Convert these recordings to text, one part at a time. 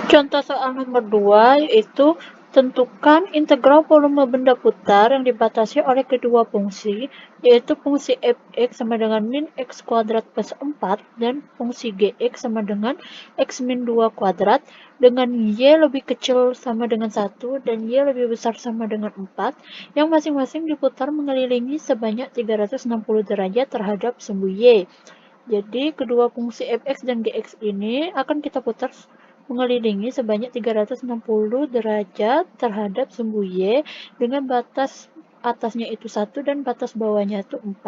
Contoh soal nomor 2 yaitu tentukan integral volume benda putar yang dibatasi oleh kedua fungsi, yaitu fungsi f(x) sama dengan min x kuadrat plus 4 dan fungsi gx sama dengan x min 2 kuadrat dengan y lebih kecil sama dengan 1 dan y lebih besar sama dengan 4 yang masing-masing diputar mengelilingi sebanyak 360 derajat terhadap sumbu y. Jadi kedua fungsi f(x) dan gx ini akan kita putar mengelilingi sebanyak 360 derajat terhadap sumbu y dengan batas atasnya itu 1 dan batas bawahnya itu 4.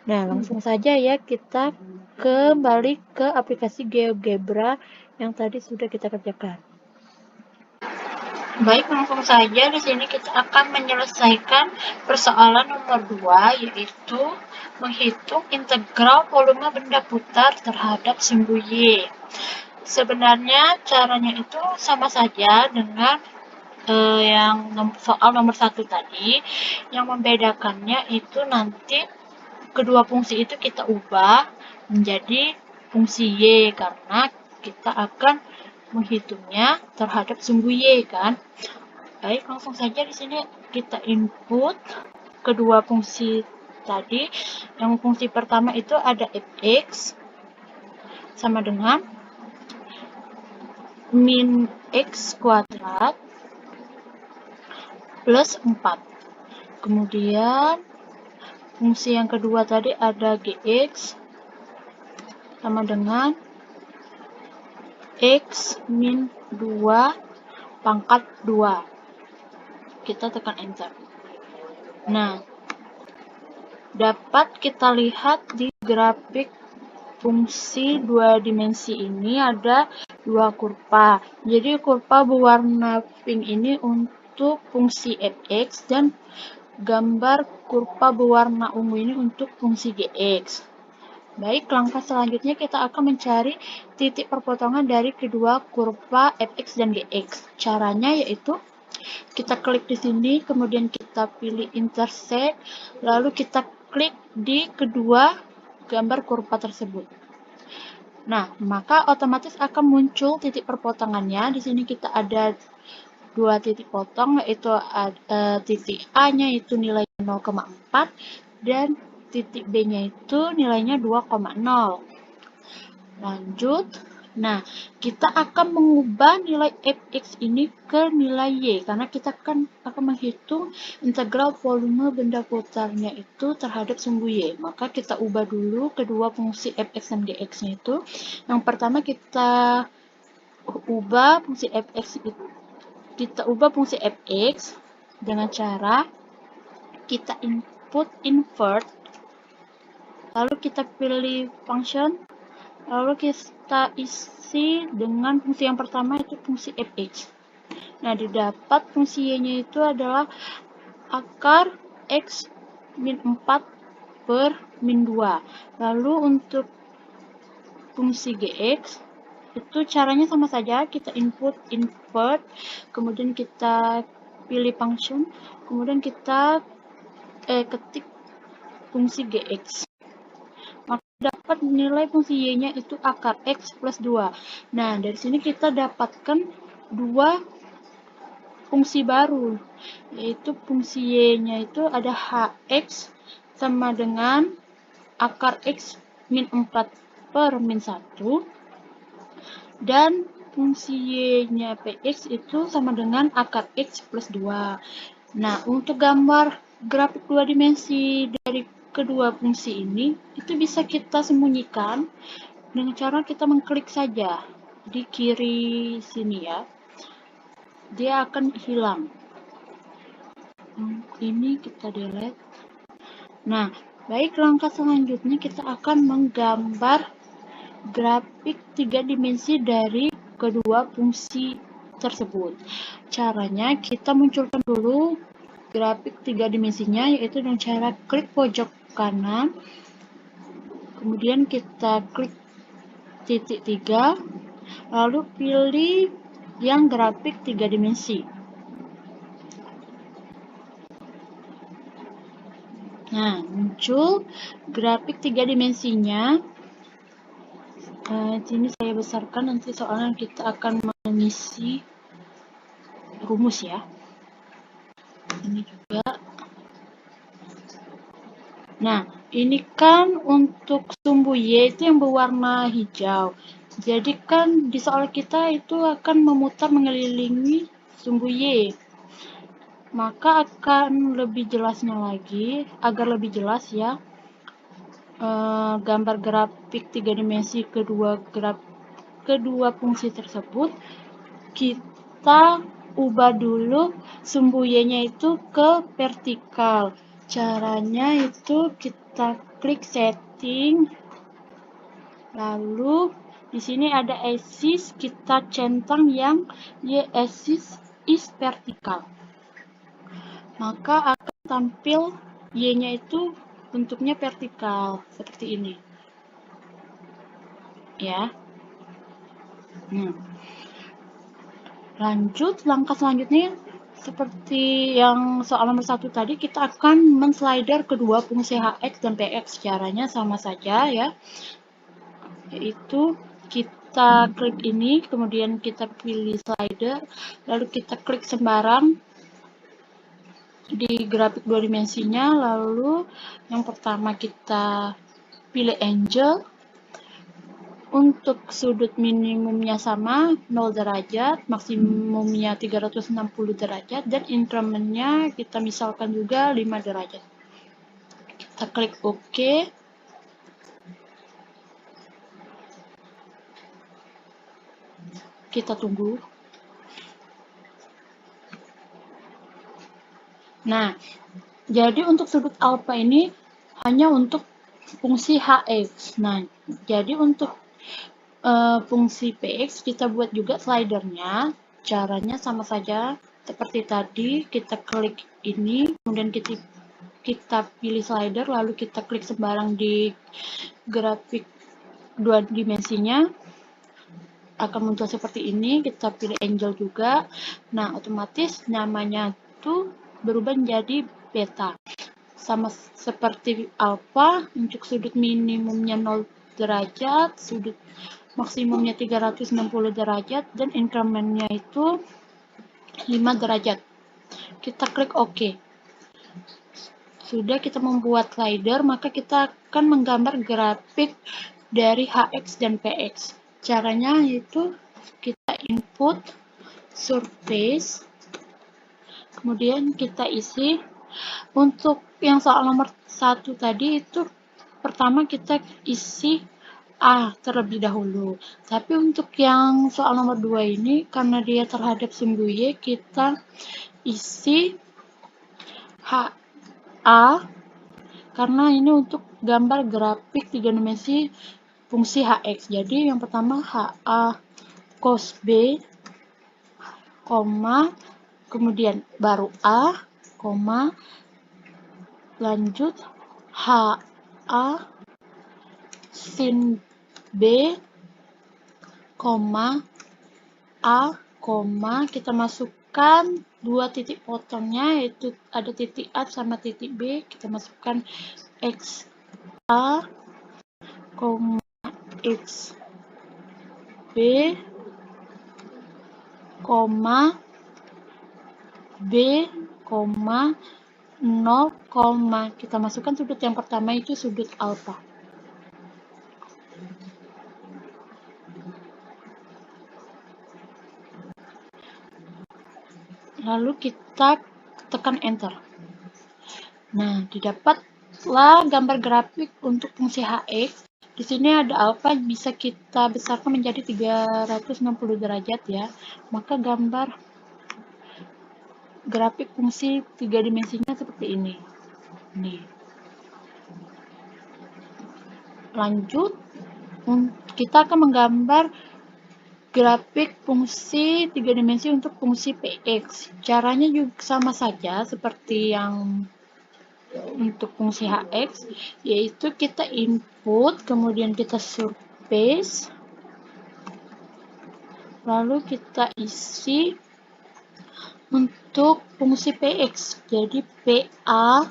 Nah, langsung saja ya kita kembali ke aplikasi GeoGebra yang tadi sudah kita kerjakan. Baik, langsung saja di sini kita akan menyelesaikan persoalan nomor 2 yaitu menghitung integral volume benda putar terhadap sumbu y. Sebenarnya caranya itu sama saja dengan yang soal nomor 1 tadi. Yang membedakannya itu nanti kedua fungsi itu kita ubah menjadi fungsi y karena kita akan menghitungnya terhadap sumbu y kan. Baik, langsung saja di sini kita input kedua fungsi tadi. Yang fungsi pertama itu ada f(x) sama dengan min x kuadrat plus 4. Kemudian fungsi yang kedua tadi ada gx sama dengan x min 2 pangkat 2. Kita tekan enter. Nah, dapat kita lihat di grafik fungsi dua dimensi ini ada dua kurva. Jadi kurva berwarna pink ini untuk fungsi f(x) dan gambar kurva berwarna ungu ini untuk fungsi gx. Baik, langkah selanjutnya kita akan mencari titik perpotongan dari kedua kurva f(x) dan gx. Caranya yaitu kita klik di sini, kemudian kita pilih intersect, lalu kita klik di kedua gambar kurva tersebut. Nah, maka otomatis akan muncul titik perpotongannya. Di sini kita ada dua titik potong, yaitu titik A-nya itu nilainya 0,4 dan titik B-nya itu nilainya 2,0. Lanjut. Nah, kita akan mengubah nilai f(x) ini ke nilai y karena kita akan menghitung integral volume benda putarnya itu terhadap sumbu y. Maka kita ubah dulu kedua fungsi f(x) dan gx-nya itu. Yang pertama kita ubah fungsi f(x) itu. Kita ubah fungsi f(x) dengan cara kita input invert, lalu kita pilih function, lalu kita isi dengan fungsi yang pertama itu fungsi f(x). Nah, didapat fungsi y-nya itu adalah akar x min 4 per min 2. Lalu untuk fungsi gx itu caranya sama saja, kita input invert, kemudian kita pilih function, kemudian kita ketik fungsi gx. Maka dapat nilai fungsi y-nya itu akar x plus 2. Nah, dari sini kita dapatkan dua fungsi baru, yaitu fungsi y-nya itu ada hx sama dengan akar x min 4 per min 1, dan fungsi y-nya px itu sama dengan akar x plus 2. Nah, untuk gambar grafik dua dimensi dari kedua fungsi ini, itu bisa kita sembunyikan dengan cara kita mengklik saja di kiri sini ya. Dia akan hilang. Ini kita delete. Nah, baik, langkah selanjutnya kita akan menggambar grafik 3 dimensi dari kedua fungsi tersebut. Caranya kita munculkan dulu grafik 3 dimensinya, yaitu dengan cara klik pojok kanan, kemudian kita klik titik 3, lalu pilih yang grafik 3 dimensi. Nah, muncul grafik 3 dimensinya. Sini saya besarkan, nanti soalnya kita akan mengisi rumus ya. Ini juga. Nah, ini kan untuk sumbu Y itu yang berwarna hijau. Jadi kan di soal kita itu akan memutar mengelilingi sumbu Y. Maka akan lebih jelasnya lagi, agar lebih jelas ya, gambar grafik 3 dimensi kedua fungsi tersebut, kita ubah dulu sumbu Y-nya itu ke vertikal. Caranya itu kita klik setting, lalu di sini ada axis, kita centang yang Y axis is vertikal. Maka akan tampil Y-nya itu bentuknya vertikal seperti ini. Ya. Lanjut, langkah selanjutnya seperti yang soal nomor 1 tadi, kita akan menslider kedua fungsi hx dan px. Caranya sama saja ya, yaitu kita klik ini, kemudian kita pilih slider, lalu kita klik sembarang di grafik 2 dimensinya, lalu yang pertama kita pilih angle. Untuk sudut minimumnya sama 0 derajat, maksimumnya 360 derajat, dan incrementnya kita misalkan juga 5 derajat. Kita klik OK. Kita tunggu. Nah, jadi untuk sudut alfa ini hanya untuk fungsi hx. Nah, jadi untuk fungsi px kita buat juga slidernya. Caranya sama saja seperti tadi, kita klik ini, kemudian kita pilih slider, lalu kita klik sembarang di grafik 2 dimensinya, akan muncul seperti ini. Kita pilih angle juga. Nah, otomatis namanya itu berubah menjadi beta. Sama seperti alfa, untuk sudut minimumnya 0 derajat, sudut maksimumnya 360 derajat, dan incrementnya itu 5 derajat. Kita klik OK. Sudah kita membuat slider, maka kita akan menggambar grafik dari hx dan px. Caranya yaitu kita input surface, kemudian kita isi. Untuk yang soal nomor 1 tadi itu pertama kita isi A terlebih dahulu. Tapi untuk yang soal nomor 2 ini, karena dia terhadap sumbu Y, kita isi HA, karena ini untuk gambar grafik 3 dimensi fungsi HX. Jadi yang pertama HA cos B, koma, kemudian baru A, koma, lanjut HA sin B, koma, A, koma, kita masukkan 2 titik potongnya, yaitu ada titik A sama titik B, kita masukkan X A, koma, X B, koma, B, koma, 0, koma. Kita masukkan sudut yang pertama itu sudut alfa. Lalu kita tekan enter. Nah, didapatlah gambar grafik untuk fungsi hx. Di sini ada alfa, bisa kita besarkan menjadi 360 derajat ya. Maka gambar grafik fungsi 3 dimensinya seperti ini. Nih. Lanjut, kita akan menggambar grafik fungsi 3 dimensi untuk fungsi px. Caranya juga sama saja seperti yang untuk fungsi hx, yaitu kita input, kemudian kita surface, lalu kita isi untuk fungsi px. Jadi PA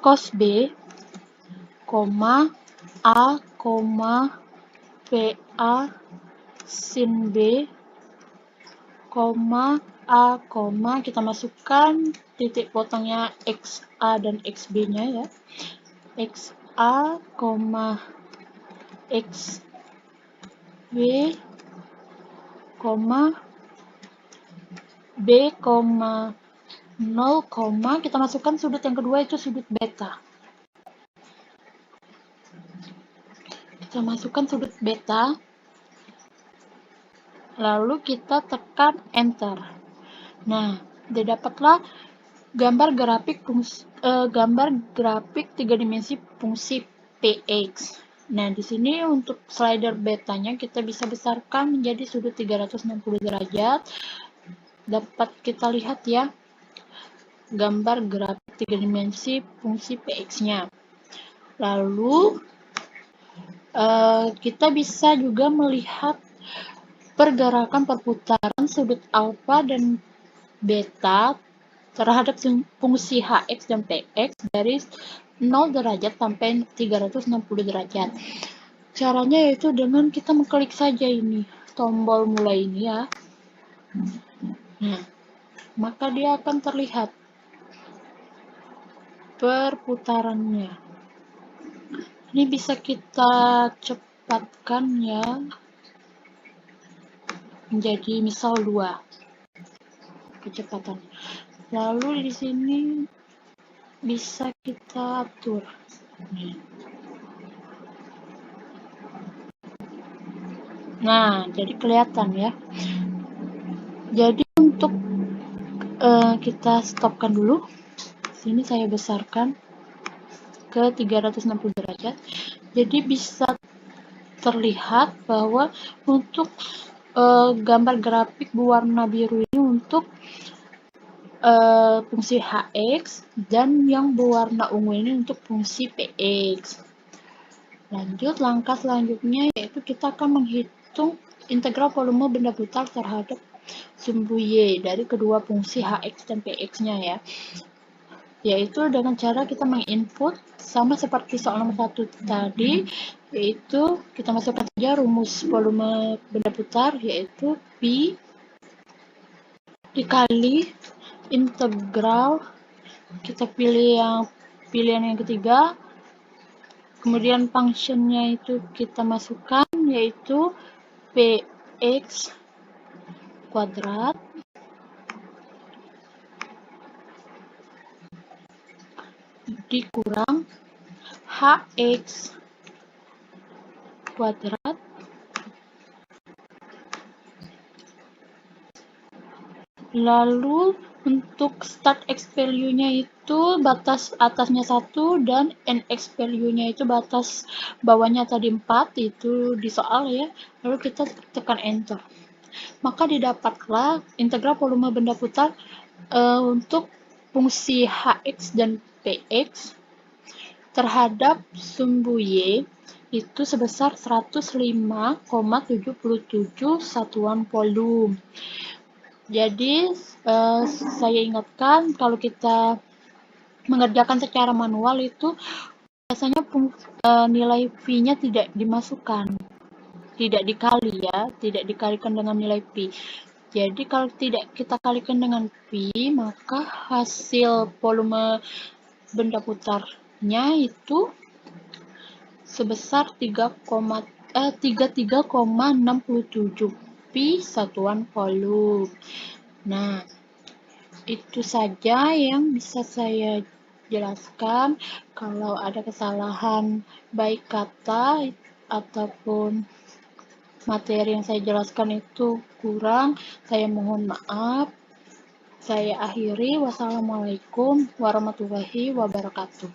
cos B, koma, A, koma, PA sin B, koma A, koma, kita masukkan titik potongnya XA dan XB-nya ya. XA, koma XB, koma B, koma 0, koma, kita masukkan sudut yang kedua itu sudut beta. Kita masukkan sudut beta, lalu kita tekan enter. Nah, didapatlah gambar grafik 3 dimensi fungsi Px. Nah, di sini untuk slider betanya kita bisa besarkan menjadi sudut 360 derajat. Dapat kita lihat ya, gambar grafik 3 dimensi fungsi Px-nya. Lalu, kita bisa juga melihat pergerakan perputaran sudut alfa dan beta terhadap fungsi Hx dan Px dari 0 derajat sampai 360 derajat. Caranya yaitu dengan kita mengklik saja ini, tombol mulai ini ya. Nah, maka dia akan terlihat perputarannya. Ini bisa kita cepatkan ya, menjadi misal 2 kecepatan. Lalu di sini bisa kita atur. Nah, jadi kelihatan ya. Jadi untuk kita stopkan dulu. Sini saya besarkan ke 360 derajat. Jadi bisa terlihat bahwa untuk gambar grafik berwarna biru ini untuk fungsi Hx, dan yang berwarna ungu ini untuk fungsi Px. Lanjut, langkah selanjutnya yaitu kita akan menghitung integral volume benda putar terhadap sumbu Y dari kedua fungsi Hx dan Px-nya ya. Yaitu dengan cara kita menginput sama seperti soal nomor 1 tadi, yaitu kita masukkan saja rumus volume benda putar, yaitu Pi dikali integral, kita pilih pilihan yang ketiga, kemudian functionnya itu kita masukkan, yaitu Px kuadrat dikurang Hx kuadrat lalu untuk start x value-nya itu batas atasnya 1 dan nx value-nya itu batas bawahnya tadi 4, itu di soal ya. Lalu kita tekan enter. Maka didapatlah integral volume benda putar untuk fungsi Hx dan Px terhadap sumbu Y itu sebesar 105,77 satuan volume. Jadi saya ingatkan kalau kita mengerjakan secara manual itu biasanya nilai V-nya tidak dimasukkan, tidak dikali ya, tidak dikalikan dengan nilai Pi. Jadi kalau tidak kita kalikan dengan Pi, maka hasil volume benda putarnya itu sebesar 33,67 Pi satuan volume. Nah, itu saja yang bisa saya jelaskan. Kalau ada kesalahan baik kata ataupun materi yang saya jelaskan itu kurang, saya mohon maaf. Saya akhiri. Wassalamualaikum warahmatullahi wabarakatuh.